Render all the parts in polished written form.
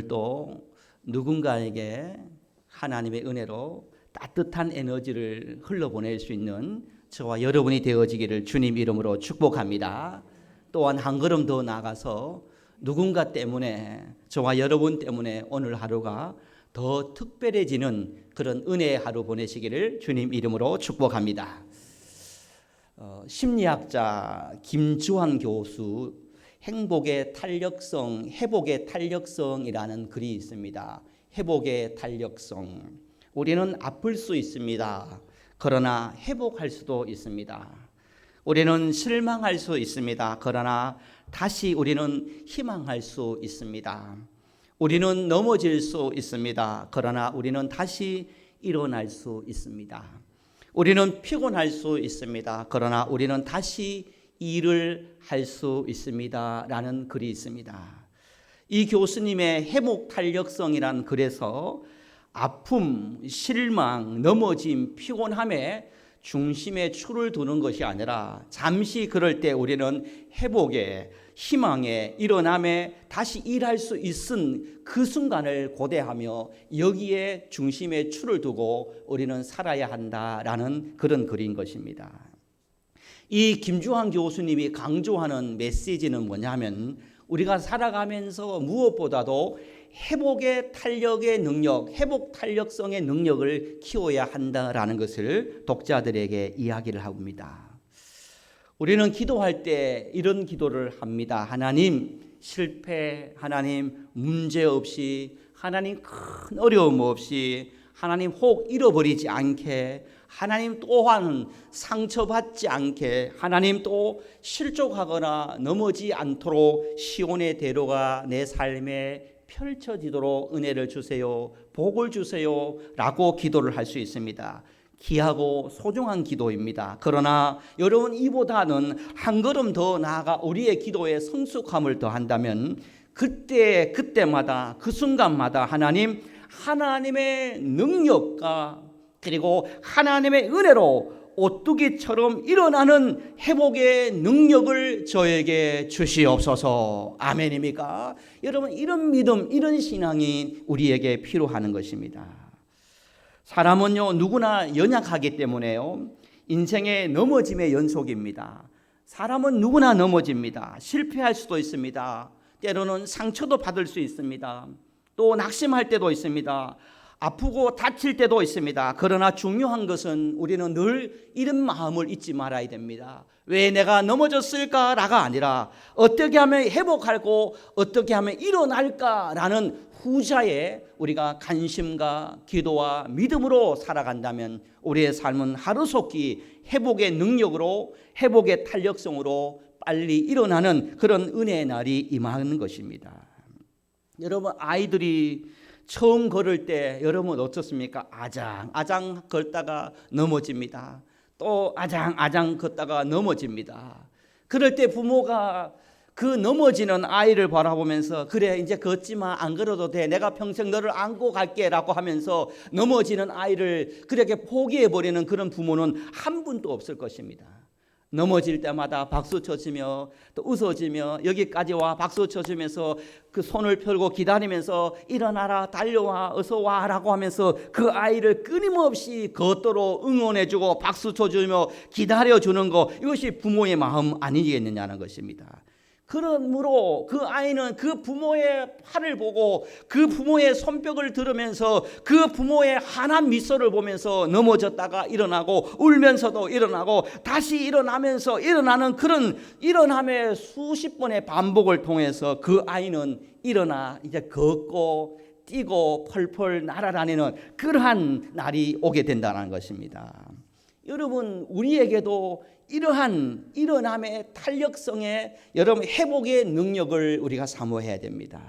또 누군가에게 하나님의 은혜로 따뜻한 에너지를 흘러보낼 수 있는 저와 여러분이 되어지기를 주님 이름으로 축복합니다. 또한 한 걸음 더 나아가서 누군가 때문에, 저와 여러분 때문에 오늘 하루가 더 특별해지는 그런 은혜의 하루 보내시기를 주님 이름으로 축복합니다. 심리학자 김주환 교수 행복의 탄력성, 회복의 탄력성이라는 글이 있습니다. 회복의 탄력성. 우리는 아플 수 있습니다. 그러나 회복할 수도 있습니다. 우리는 실망할 수 있습니다. 그러나 다시 우리는 희망할 수 있습니다. 우리는 넘어질 수 있습니다. 그러나 우리는 다시 일어날 수 있습니다. 우리는 피곤할 수 있습니다. 그러나 우리는 다시 일을 할 수 있습니다. 라는 글이 있습니다. 이 교수님의 회복 탄력성이라는 글에서 아픔, 실망, 넘어짐, 피곤함에 중심에 추를 두는 것이 아니라 잠시 그럴 때 우리는 회복에, 희망에, 일어남에 다시 일할 수 있은 그 순간을 고대하며 여기에 중심에 추를 두고 우리는 살아야 한다라는 그런 글인 것입니다. 이 김주환 교수님이 강조하는 메시지는 뭐냐면 우리가 살아가면서 무엇보다도 회복의 탄력의 능력, 회복 탄력성의 능력을 키워야 한다라는 것을 독자들에게 이야기를 합니다. 우리는 기도할 때 이런 기도를 합니다. 하나님 실패, 하나님 문제 없이, 하나님 큰 어려움 없이, 하나님 혹 잃어버리지 않게, 하나님 또한 상처받지 않게, 하나님 또 실족하거나 넘어지 않도록 시온의 대로가 내 삶에 펼쳐지도록 은혜를 주세요, 복을 주세요 라고 기도를 할 수 있습니다. 귀하고 소중한 기도입니다. 그러나 여러분, 이보다는 한 걸음 더 나아가 우리의 기도에 성숙함을 더한다면 그때마다 그 순간마다 하나님의 능력과 그리고 하나님의 은혜로 오뚜기처럼 일어나는 회복의 능력을 저에게 주시옵소서. 아멘입니까? 여러분, 이런 믿음, 이런 신앙이 우리에게 필요한 것입니다. 사람은요, 누구나 연약하기 때문에요, 인생의 넘어짐의 연속입니다. 사람은 누구나 넘어집니다. 실패할 수도 있습니다. 때로는 상처도 받을 수 있습니다. 또 낙심할 때도 있습니다. 아프고 다칠 때도 있습니다. 그러나 중요한 것은 우리는 늘 이런 마음을 잊지 말아야 됩니다. 왜 내가 넘어졌을까라가 아니라 어떻게 하면 회복하고 어떻게 하면 일어날까라는 후자에 우리가 관심과 기도와 믿음으로 살아간다면 우리의 삶은 하루속히 회복의 능력으로, 회복의 탄력성으로 빨리 일어나는 그런 은혜의 날이 임하는 것입니다. 여러분, 아이들이 처음 걸을 때 여러분 어떻습니까? 아장 걷다가 넘어집니다. 또 아장 걷다가 넘어집니다. 그럴 때 부모가 그 넘어지는 아이를 바라보면서 그래, 이제 걷지 마, 안 걸어도 돼, 내가 평생 너를 안고 갈게 라고 하면서 넘어지는 아이를 그렇게 포기해버리는 그런 부모는 한 분도 없을 것입니다. 넘어질 때마다 박수 쳐주며 또 웃어주며 여기까지 와 박수 쳐주면서 그 손을 펴고 기다리면서 일어나라, 달려와, 어서 와 라고 하면서 그 아이를 끊임없이 걷도록 응원해주고 박수 쳐주며 기다려주는 것, 이것이 부모의 마음 아니겠느냐는 것입니다. 그러므로 그 아이는 그 부모의 팔을 보고 그 부모의 손뼉을 들으면서 그 부모의 환한 미소를 보면서 넘어졌다가 일어나고 울면서도 일어나고 다시 일어나면서 일어나는 그런 일어남의 수십 번의 반복을 통해서 그 아이는 일어나 이제 걷고 뛰고 펄펄 날아다니는 그러한 날이 오게 된다는 것입니다. 여러분, 우리에게도 이러한 일어남의 탄력성의 여러분 회복의 능력을 우리가 사모해야 됩니다.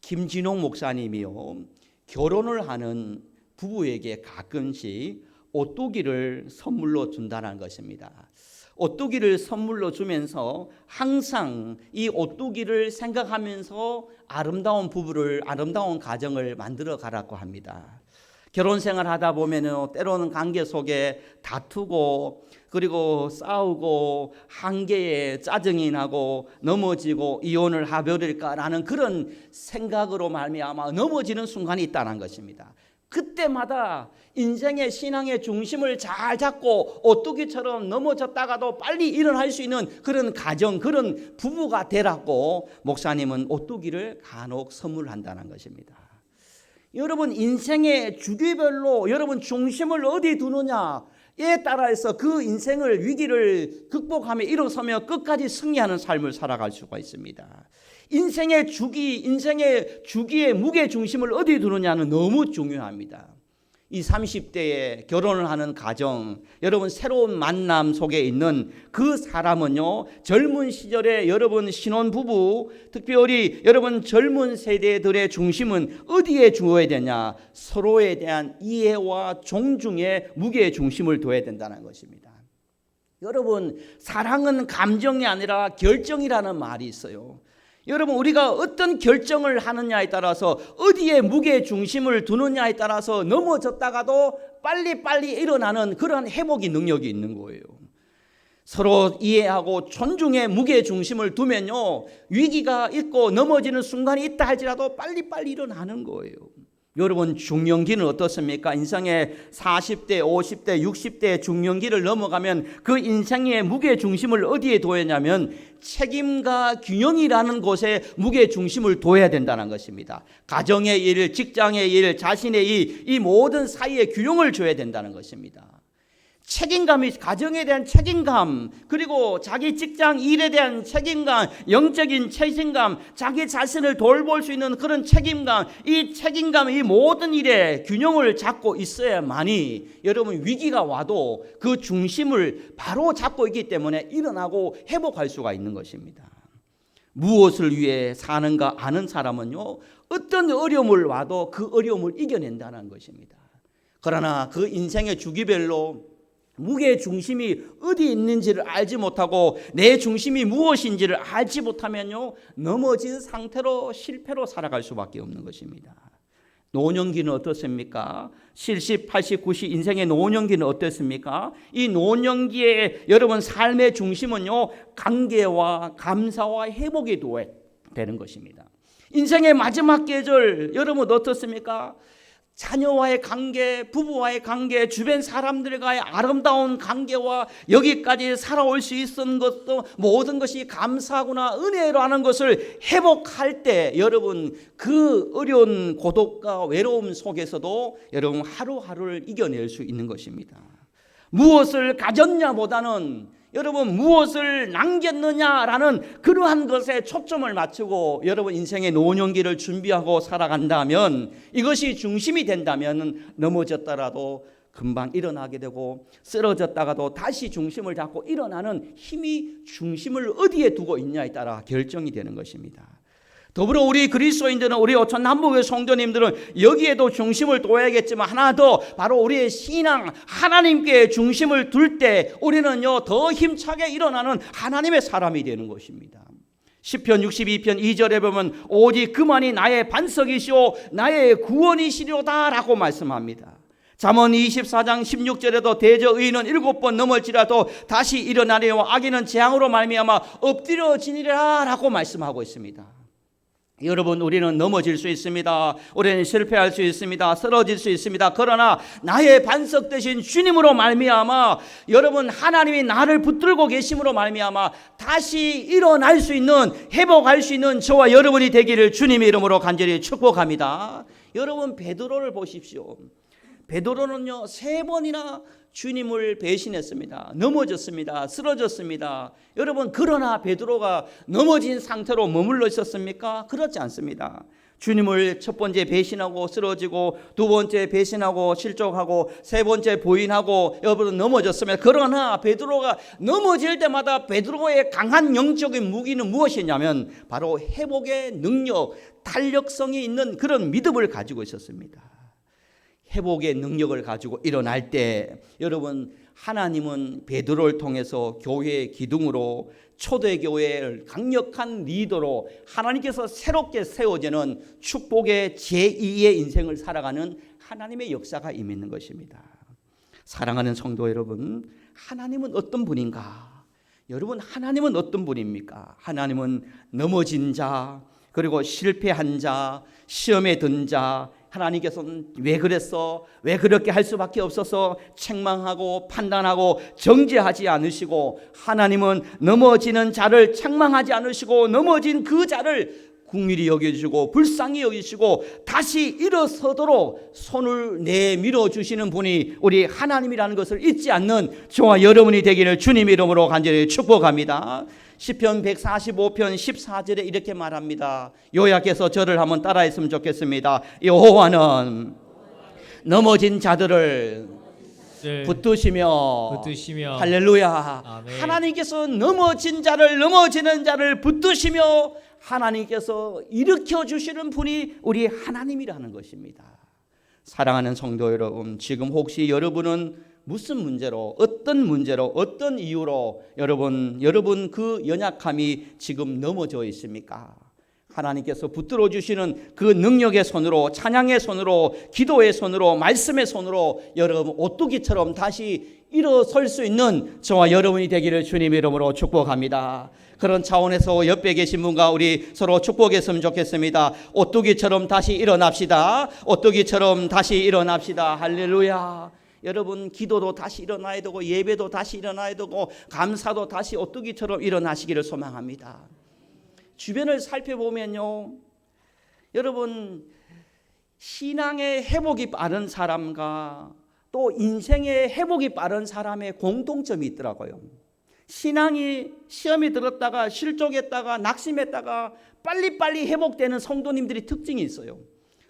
김진홍 목사님이요, 결혼을 하는 부부에게 가끔씩 오뚜기를 선물로 준다는 것입니다. 오뚜기를 선물로 주면서 항상 이 오뚜기를 생각하면서 아름다운 부부를, 아름다운 가정을 만들어 가라고 합니다. 결혼 생활 하다 보면은 때로는 관계 속에 다투고 그리고 싸우고 한계에 짜증이 나고 넘어지고 이혼을 해버릴까라는 그런 생각으로 말미암아 넘어지는 순간이 있다는 것입니다. 그때마다 인생의 신앙의 중심을 잘 잡고 오뚜기처럼 넘어졌다가도 빨리 일어날 수 있는 그런 가정, 그런 부부가 되라고 목사님은 오뚜기를 간혹 선물한다는 것입니다. 여러분 인생의 주기별로 여러분 중심을 어디 두느냐에 따라서 그 인생을 위기를 극복하며 일어서며 끝까지 승리하는 삶을 살아갈 수가 있습니다. 인생의 주기의 무게 중심을 어디 두느냐는 너무 중요합니다. 이 30대에 결혼을 하는 가정, 여러분 새로운 만남 속에 있는 그 사람은요, 젊은 시절에 여러분 신혼부부, 특별히 여러분 젊은 세대들의 중심은 어디에 두어야 되냐? 서로에 대한 이해와 존중의 무게의 중심을 둬야 된다는 것입니다. 여러분 사랑은 감정이 아니라 결정이라는 말이 있어요. 여러분 우리가 어떤 결정을 하느냐에 따라서 어디에 무게 중심을 두느냐에 따라서 넘어졌다가도 빨리빨리 일어나는 그런 회복의 능력이 있는 거예요. 서로 이해하고 존중의 무게 중심을 두면요, 위기가 있고 넘어지는 순간이 있다 할지라도 빨리빨리 일어나는 거예요. 여러분 중년기는 어떻습니까? 인생의 40대, 50대, 60대 중년기를 넘어가면 그 인생의 무게 중심을 어디에 둬야 하냐면 책임과 균형이라는 곳에 무게 중심을 둬야 된다는 것입니다. 가정의 일, 직장의 일, 자신의 일, 이 모든 사이에 균형을 줘야 된다는 것입니다. 책임감이, 가정에 대한 책임감, 그리고 자기 직장 일에 대한 책임감, 영적인 책임감, 자기 자신을 돌볼 수 있는 그런 책임감, 이 책임감, 이 모든 일에 균형을 잡고 있어야만이 여러분 위기가 와도 그 중심을 바로 잡고 있기 때문에 일어나고 회복할 수가 있는 것입니다. 무엇을 위해 사는가 아는 사람은요, 어떤 어려움을 와도 그 어려움을 이겨낸다는 것입니다. 그러나 그 인생의 주기별로 무게 중심이 어디 있는지를 알지 못하고 내 중심이 무엇인지를 알지 못하면요, 넘어진 상태로 실패로 살아갈 수밖에 없는 것입니다. 노년기는 어떻습니까? 70, 80, 90 인생의 노년기는 어떻습니까? 이 노년기에 여러분 삶의 중심은요, 관계와 감사와 회복이 되는 것입니다. 인생의 마지막 계절 여러분 어떻습니까? 자녀와의 관계, 부부와의 관계, 주변 사람들과의 아름다운 관계와 여기까지 살아올 수 있었던 것도 모든 것이 감사하구나, 은혜라는 것을 회복할 때 여러분 그 어려운 고독과 외로움 속에서도 여러분 하루하루를 이겨낼 수 있는 것입니다. 무엇을 가졌냐보다는 여러분 무엇을 남겼느냐라는 그러한 것에 초점을 맞추고 여러분 인생의 노년기를 준비하고 살아간다면, 이것이 중심이 된다면 넘어졌더라도 금방 일어나게 되고 쓰러졌다가도 다시 중심을 잡고 일어나는 힘이 중심을 어디에 두고 있냐에 따라 결정이 되는 것입니다. 더불어 우리 그리스도인들은, 우리 오천 남북의 성도님들은 여기에도 중심을 둬야겠지만 하나 더, 바로 우리의 신앙, 하나님께 중심을 둘 때 우리는요 더 힘차게 일어나는 하나님의 사람이 되는 것입니다. 시편 62편 2절에 보면 오직 그만이 나의 반석이시오 나의 구원이시로다 라고 말씀합니다. 잠언 24장 16절에도 대저 의인은 7번 넘을지라도 다시 일어나리요 악인은 재앙으로 말미암아 엎드려지니라 라고 말씀하고 있습니다. 여러분 우리는 넘어질 수 있습니다. 우리는 실패할 수 있습니다. 쓰러질 수 있습니다. 그러나 나의 반석 되신 주님으로 말미암아 여러분 하나님이 나를 붙들고 계심으로 말미암아 다시 일어날 수 있는, 회복할 수 있는 저와 여러분이 되기를 주님의 이름으로 간절히 축복합니다. 여러분 베드로를 보십시오. 베드로는요 3번이나 주님을 배신했습니다. 넘어졌습니다. 쓰러졌습니다. 여러분 그러나 베드로가 넘어진 상태로 머물러 있었습니까? 그렇지 않습니다. 주님을 첫 번째 배신하고 쓰러지고, 두 번째 배신하고 실족하고, 세 번째 부인하고 여러분 넘어졌습니다. 그러나 베드로가 넘어질 때마다 베드로의 강한 영적인 무기는 무엇이냐면 바로 회복의 능력, 탄력성이 있는 그런 믿음을 가지고 있었습니다. 회복의 능력을 가지고 일어날 때 여러분 하나님은 베드로를 통해서 교회의 기둥으로 초대교회를 강력한 리더로 하나님께서 새롭게 세워지는 축복의 제2의 인생을 살아가는 하나님의 역사가 임했는 것입니다. 사랑하는 성도 여러분, 하나님은 어떤 분인가? 여러분, 하나님은 어떤 분입니까? 하나님은 넘어진 자, 그리고 실패한 자, 시험에 든 자, 하나님께서는 왜 그랬어? 왜 그렇게 할 수밖에 없어서 책망하고 판단하고 정죄하지 않으시고, 하나님은 넘어지는 자를 책망하지 않으시고 넘어진 그 자를 긍휼히 여겨주시고 불쌍히 여기시고 다시 일어서도록 손을 내밀어 주시는 분이 우리 하나님이라는 것을 잊지 않는 저와 여러분이 되기를 주님 이름으로 간절히 축복합니다. 시편 145편 14절에 이렇게 말합니다. 요약해서 저를 한번 따라했으면 좋겠습니다. 여호와는 넘어진 자들을 붙드시며 할렐루야. 아멘. 하나님께서 넘어지는 자를 붙드시며 하나님께서 일으켜 주시는 분이 우리 하나님이라는 것입니다. 사랑하는 성도 여러분, 지금 혹시 여러분은 무슨 문제로, 어떤 문제로, 어떤 이유로 여러분 그 연약함이 지금 넘어져 있습니까? 하나님께서 붙들어 주시는 그 능력의 손으로, 찬양의 손으로, 기도의 손으로, 말씀의 손으로 여러분 오뚜기처럼 다시 일어설 수 있는 저와 여러분이 되기를 주님 이름으로 축복합니다. 그런 차원에서 옆에 계신 분과 우리 서로 축복했으면 좋겠습니다. 오뚜기처럼 다시 일어납시다. 오뚜기처럼 다시 일어납시다. 할렐루야. 여러분 기도도 다시 일어나야 되고 예배도 다시 일어나야 되고 감사도 다시 오뚜기처럼 일어나시기를 소망합니다. 주변을 살펴보면요, 여러분 신앙의 회복이 빠른 사람과 또 인생의 회복이 빠른 사람의 공통점이 있더라고요. 신앙이 시험이 들었다가 실족했다가 낙심했다가 빨리빨리 회복되는 성도님들이 특징이 있어요.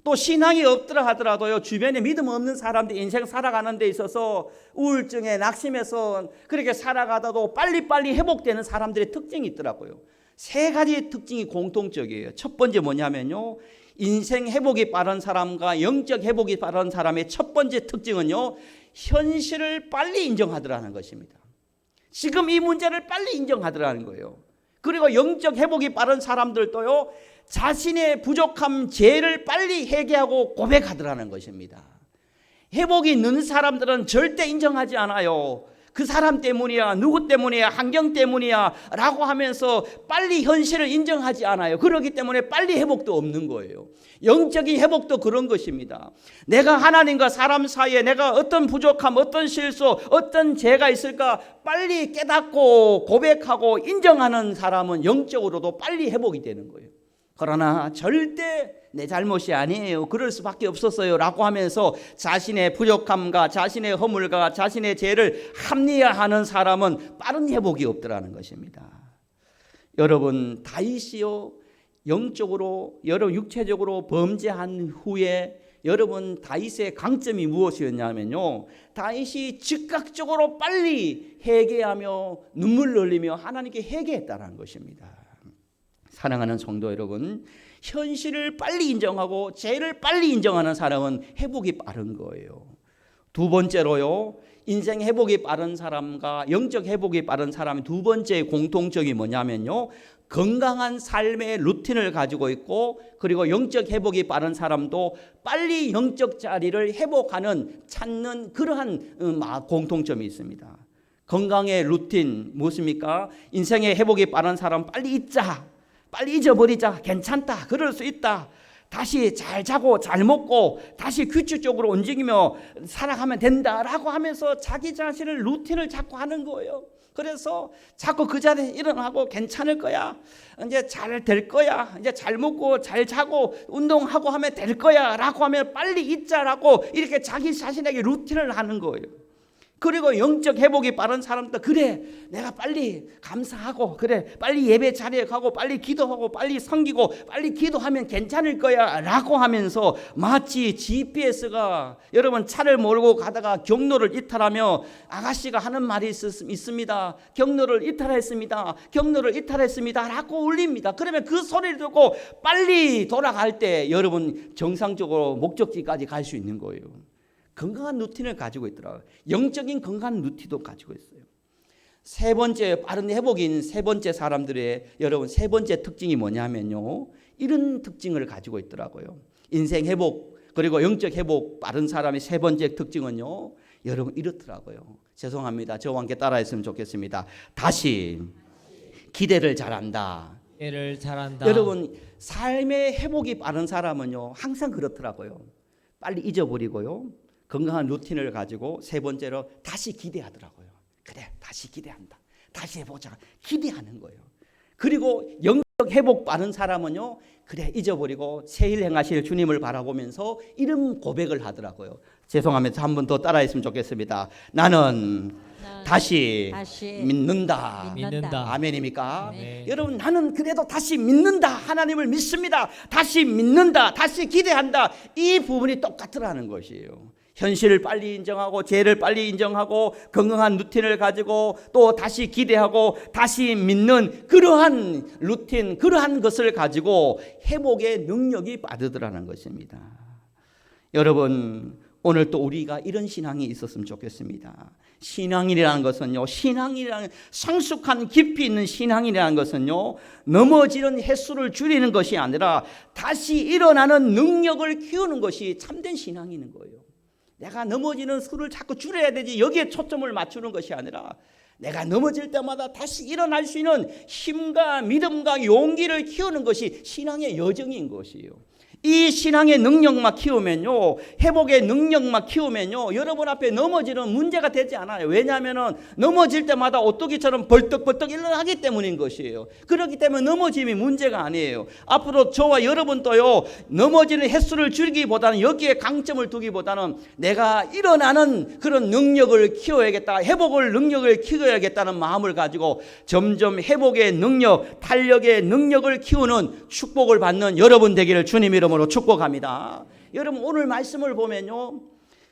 또 신앙이 없더라 하더라도요, 주변에 믿음 없는 사람들이 인생 살아가는 데 있어서 우울증에 낙심해서 그렇게 살아가다도 빨리빨리 회복되는 사람들의 특징이 있더라고요. 세 가지 특징이 공통적이에요. 첫 번째 뭐냐면요, 인생 회복이 빠른 사람과 영적 회복이 빠른 사람의 첫 번째 특징은요, 현실을 빨리 인정하더라는 것입니다. 지금 이 문제를 빨리 인정하더라는 거예요. 그리고 영적 회복이 빠른 사람들도요, 자신의 부족함, 죄를 빨리 회개하고 고백하더라는 것입니다. 회복이 늦은 사람들은 절대 인정하지 않아요. 그 사람 때문이야, 누구 때문이야, 환경 때문이야 라고 하면서 빨리 현실을 인정하지 않아요. 그렇기 때문에 빨리 회복도 없는 거예요. 영적인 회복도 그런 것입니다. 내가 하나님과 사람 사이에 내가 어떤 부족함, 어떤 실수, 어떤 죄가 있을까 빨리 깨닫고 고백하고 인정하는 사람은 영적으로도 빨리 회복이 되는 거예요. 그러나 절대 내 잘못이 아니에요, 그럴 수밖에 없었어요 라고 하면서 자신의 부족함과 자신의 허물과 자신의 죄를 합리화하는 사람은 빠른 회복이 없더라는 것입니다. 여러분 다윗이요, 영적으로 여러분 육체적으로 범죄한 후에 여러분 다윗의 강점이 무엇이었냐면요, 다윗이 즉각적으로 빨리 회개하며 눈물을 흘리며 하나님께 회개했다는 것입니다. 사랑하는 성도 여러분, 현실을 빨리 인정하고 죄를 빨리 인정하는 사람은 회복이 빠른 거예요. 두 번째로요, 인생 회복이 빠른 사람과 영적 회복이 빠른 사람의 두 번째 공통점이 뭐냐면요, 건강한 삶의 루틴을 가지고 있고, 그리고 영적 회복이 빠른 사람도 빨리 영적 자리를 회복하는 찾는 그러한 공통점이 있습니다. 건강의 루틴 무엇입니까? 인생의 회복이 빠른 사람 빨리 잊자, 빨리 잊어버리자, 괜찮다, 그럴 수 있다, 다시 잘 자고 잘 먹고 다시 규칙적으로 움직이며 살아가면 된다라고 하면서 자기 자신을 루틴을 자꾸 하는 거예요. 그래서 자꾸 그 자리에 일어나고 괜찮을 거야, 이제 잘 될 거야, 이제 잘 먹고 잘 자고 운동하고 하면 될 거야 라고 하면 빨리 잊자라고 이렇게 자기 자신에게 루틴을 하는 거예요. 그리고 영적 회복이 빠른 사람도 그래, 내가 빨리 감사하고, 그래 빨리 예배 자리에 가고 빨리 기도하고 빨리 섬기고 빨리 기도하면 괜찮을 거야 라고 하면서 마치 GPS가 여러분 차를 몰고 가다가 경로를 이탈하며 아가씨가 하는 말이 있습니다. 경로를 이탈했습니다, 경로를 이탈했습니다 라고 울립니다. 그러면 그 소리를 듣고 빨리 돌아갈 때 여러분 정상적으로 목적지까지 갈 수 있는 거예요. 건강한 루틴을 가지고 있더라고요. 영적인 건강한 루틴도 가지고 있어요. 세 번째, 빠른 회복인 세 번째 사람들의 여러분 세 번째 특징이 뭐냐면요, 이런 특징을 가지고 있더라고요. 인생 회복 그리고 영적 회복 빠른 사람의 세 번째 특징은요, 여러분 이렇더라고요. 죄송합니다. 저와 함께 따라했으면 좋겠습니다. 다시 기대를 잘한다. 기대를 잘한다. 여러분 삶의 회복이 빠른 사람은요 항상 그렇더라고요. 빨리 잊어버리고요, 건강한 루틴을 가지고 세 번째로 다시 기대하더라고요. 그래, 다시 기대한다. 다시 해보자. 기대하는 거예요. 그리고 영적 회복 빠른 사람은요, 그래 잊어버리고 새일 행하실 주님을 바라보면서 이런 고백을 하더라고요. 죄송합니다. 한 번 더 따라했으면 좋겠습니다. 나는 다시 믿는다. 믿는다. 아멘입니까? 네. 여러분 나는 그래도 다시 믿는다. 하나님을 믿습니다. 다시 믿는다. 다시 기대한다. 이 부분이 똑같으라는 것이에요. 현실을 빨리 인정하고 죄를 빨리 인정하고 건강한 루틴을 가지고 또 다시 기대하고 다시 믿는 그러한 루틴, 그러한 것을 가지고 회복의 능력이 빠르더라는 것입니다. 여러분 오늘 또 우리가 이런 신앙이 있었으면 좋겠습니다. 신앙이라는 것은요, 신앙이라는 성숙한 깊이 있는 신앙이라는 것은요, 넘어지는 횟수를 줄이는 것이 아니라 다시 일어나는 능력을 키우는 것이 참된 신앙인 거예요. 내가 넘어지는 수를 자꾸 줄여야 되지 여기에 초점을 맞추는 것이 아니라 내가 넘어질 때마다 다시 일어날 수 있는 힘과 믿음과 용기를 키우는 것이 신앙의 여정인 것이에요. 이 신앙의 능력만 키우면요, 회복의 능력만 키우면요, 여러분 앞에 넘어지는 문제가 되지 않아요. 왜냐하면 넘어질 때마다 오뚜기처럼 벌떡벌떡 일어나기 때문인 것이에요. 그렇기 때문에 넘어짐이 문제가 아니에요. 앞으로 저와 여러분도요, 넘어지는 횟수를 줄이기보다는 여기에 강점을 두기보다는 내가 일어나는 그런 능력을 키워야겠다, 회복을 능력을 키워야겠다는 마음을 가지고 점점 회복의 능력, 탄력의 능력을 키우는 축복을 받는 여러분 되기를 주님 이름으로 축복합니다. 여러분 오늘 말씀을 보면요,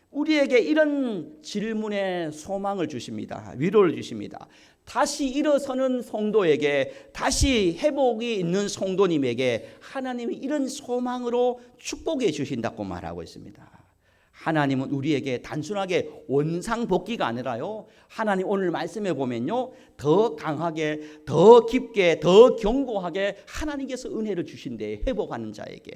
우리에게 이런 질문에 소망을 주십니다. 위로를 주십니다. 다시 일어서는 성도에게, 다시 회복이 있는 성도님에게 하나님이 이런 소망으로 축복해 주신다고 말하고 있습니다. 하나님은 우리에게 단순하게 원상복귀가 아니라요, 하나님 오늘 말씀해 보면요, 더 강하게, 더 깊게, 더 견고하게 하나님께서 은혜를 주신대, 회복하는 자에게.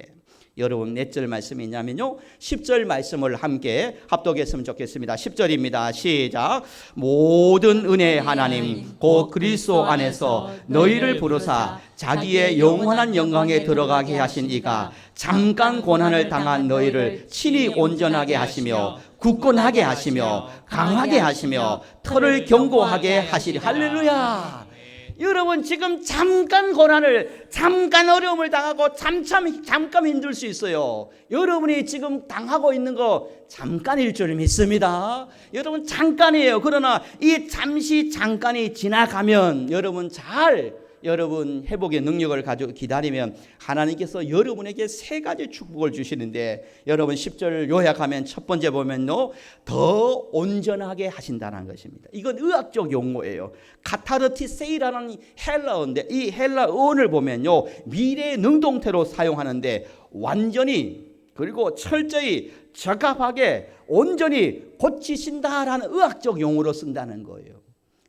여러분 몇 절 말씀이냐면요, 10절 말씀을 함께 합독했으면 좋겠습니다. 10절입니다. 시작. 모든 은혜의 하나님 곧 그리스도 안에서 너희를 부르사 자기의 영원한 영광에 들어가게 하신 이가 잠깐 고난을 당한 너희를 친히 온전하게 하시며 굳건하게 하시며 강하게 하시며 털을 견고하게 하시리. 할렐루야. 여러분 지금 잠깐 고난을, 잠깐 어려움을 당하고 잠깐 힘들 수 있어요. 여러분이 지금 당하고 있는 거 잠깐일 줄 믿습니다. 여러분 잠깐이에요. 그러나 이 잠깐이 지나가면 여러분 회복의 능력을 가지고 기다리면 하나님께서 여러분에게 세 가지 축복을 주시는데, 여러분 10절 요약하면 첫 번째 보면요, 더 온전하게 하신다는 것입니다. 이건 의학적 용어예요. 카타르티세이라는 헬라어인데 이 헬라어를 보면요, 미래의 능동태로 사용하는데 완전히 그리고 철저히 적합하게 온전히 고치신다라는 의학적 용어로 쓴다는 거예요.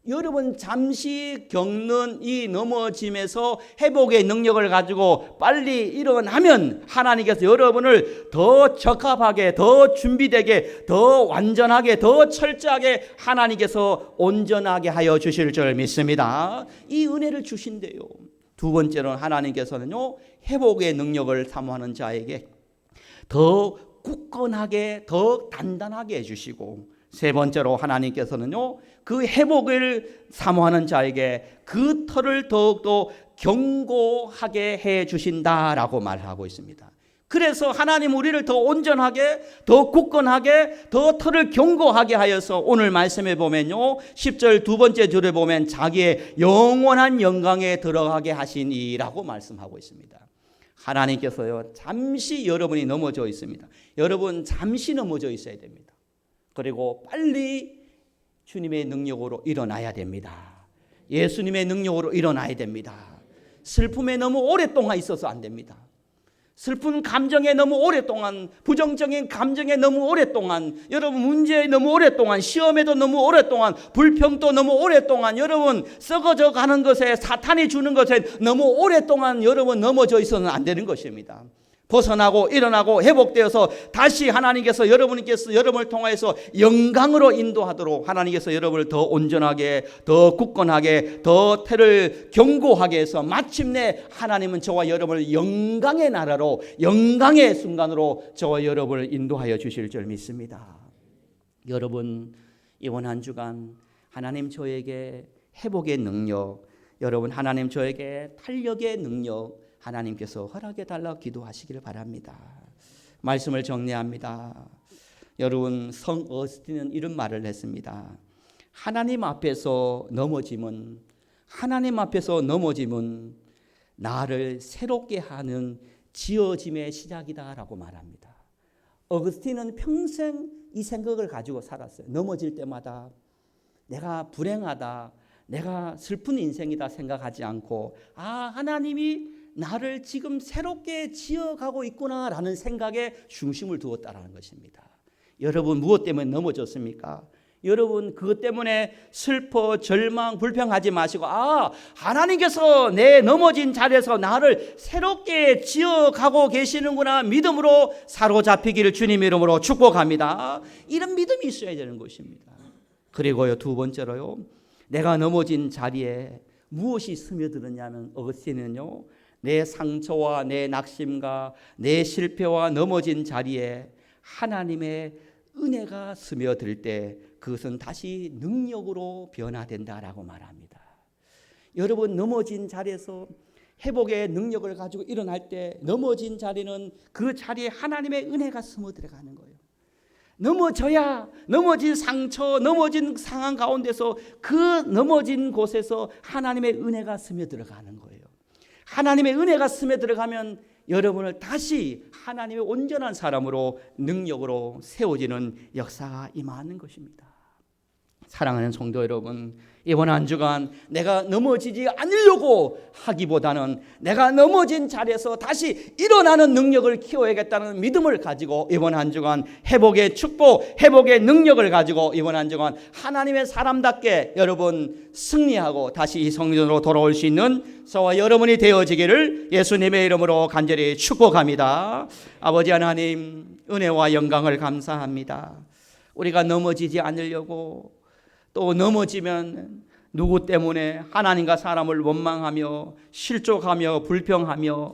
여러분 잠시 겪는 이 넘어짐에서 회복의 능력을 가지고 빨리 일어나면 하나님께서 여러분을 더 적합하게, 더 준비되게, 더 완전하게, 더 철저하게 하나님께서 온전하게 하여 주실 줄 믿습니다. 이 은혜를 주신대요. 두 번째로는 하나님께서는요, 회복의 능력을 사모하는 자에게 더 굳건하게, 더 단단하게 해주시고, 세 번째로 하나님께서는요, 그 회복을 사모하는 자에게 그 털을 더욱더 견고하게 해 주신다라고 말하고 있습니다. 그래서 하나님 우리를 더 온전하게, 더 굳건하게, 더 털을 견고하게 하여서 오늘 말씀에 보면요, 10절 두 번째 줄에 보면 자기의 영원한 영광에 들어가게 하시니라고 말씀하고 있습니다. 하나님께서요, 잠시 여러분이 넘어져 있습니다. 여러분 잠시 넘어져 있어야 됩니다. 그리고 빨리 주님의 능력으로 일어나야 됩니다. 예수님의 능력으로 일어나야 됩니다. 슬픔에 너무 오랫동안 있어서 안 됩니다. 슬픈 감정에 너무 오랫동안, 부정적인 감정에 너무 오랫동안, 여러분 문제에 너무 오랫동안, 시험에도 너무 오랫동안, 불평도 너무 오랫동안, 여러분 썩어져 가는 것에, 사탄이 주는 것에 너무 오랫동안 여러분 넘어져 있어서는 안 되는 것입니다. 벗어나고 일어나고 회복되어서 다시 하나님께서 여러분을 통하여서 영광으로 인도하도록 하나님께서 여러분을 더 온전하게, 더 굳건하게, 더 태를 견고하게 해서 마침내 하나님은 저와 여러분을 영광의 나라로, 영광의 순간으로 저와 여러분을 인도하여 주실 줄 믿습니다. 여러분 이번 한 주간 하나님 저에게 회복의 능력, 여러분 하나님 저에게 탄력의 능력 하나님께서 허락해 달라고 기도하시기를 바랍니다. 말씀을 정리합니다. 여러분 성 어스틴은 이런 말을 했습니다. 하나님 앞에서 넘어짐은 나를 새롭게 하는 지어짐의 시작이다라고 말합니다. 어거스틴은 평생 이 생각을 가지고 살았어요. 넘어질 때마다 내가 불행하다, 내가 슬픈 인생이다 생각하지 않고 하나님이 나를 지금 새롭게 지어가고 있구나라는 생각에 중심을 두었다라는 것입니다. 여러분 무엇 때문에 넘어졌습니까? 여러분 그것 때문에 슬퍼, 절망, 불평하지 마시고 하나님께서 내 넘어진 자리에서 나를 새롭게 지어가고 계시는구나 믿음으로 사로잡히기를 주님 이름으로 축복합니다. 이런 믿음이 있어야 되는 것입니다. 그리고요 두 번째로요, 내가 넘어진 자리에 무엇이 스며들었냐면 어거스틴은요, 내 상처와 내 낙심과 내 실패와 넘어진 자리에 하나님의 은혜가 스며들 때 그것은 다시 능력으로 변화된다라고 말합니다. 여러분 넘어진 자리에서 회복의 능력을 가지고 일어날 때 넘어진 자리는 그 자리에 하나님의 은혜가 스며들어가는 거예요. 넘어져야 넘어진 상처, 넘어진 상황 가운데서 그 넘어진 곳에서 하나님의 은혜가 스며들어가는 거예요. 하나님의 은혜가 스며들어가면 여러분을 다시 하나님의 온전한 사람으로 능력으로 세워지는 역사가 임하는 것입니다. 사랑하는 성도 여러분, 이번 한 주간 내가 넘어지지 않으려고 하기보다는 내가 넘어진 자리에서 다시 일어나는 능력을 키워야겠다는 믿음을 가지고 이번 한 주간 회복의 축복, 회복의 능력을 가지고 이번 한 주간 하나님의 사람답게 여러분 승리하고 다시 이 성전으로 돌아올 수 있는 저와 여러분이 되어지기를 예수님의 이름으로 간절히 축복합니다. 아버지 하나님, 은혜와 영광을 감사합니다. 우리가 넘어지지 않으려고, 또 넘어지면 누구 때문에 하나님과 사람을 원망하며 실족하며 불평하며,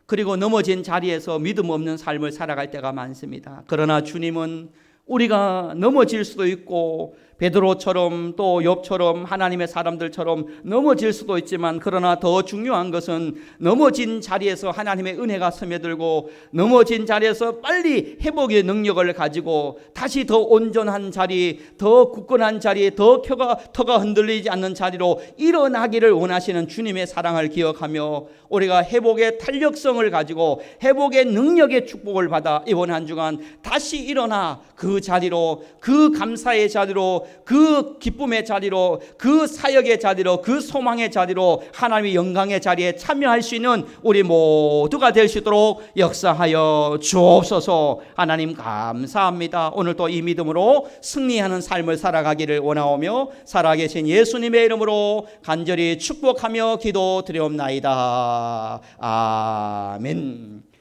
그리고 넘어진 자리에서 믿음 없는 삶을 살아갈 때가 많습니다. 그러나 주님은 우리가 넘어질 수도 있고 베드로처럼 또 욥처럼 하나님의 사람들처럼 넘어질 수도 있지만, 그러나 더 중요한 것은 넘어진 자리에서 하나님의 은혜가 스며들고 넘어진 자리에서 빨리 회복의 능력을 가지고 다시 더 온전한 자리, 더 굳건한 자리, 더 터가 흔들리지 않는 자리로 일어나기를 원하시는 주님의 사랑을 기억하며 우리가 회복의 탄력성을 가지고 회복의 능력의 축복을 받아 이번 한 주간 다시 일어나 그 자리로, 그 감사의 자리로, 그 기쁨의 자리로, 그 사역의 자리로, 그 소망의 자리로, 하나님의 영광의 자리에 참여할 수 있는 우리 모두가 될 수 있도록 역사하여 주옵소서. 하나님 감사합니다. 오늘 또 이 믿음으로 승리하는 삶을 살아가기를 원하오며 살아계신 예수님의 이름으로 간절히 축복하며 기도드리옵나이다. 아멘.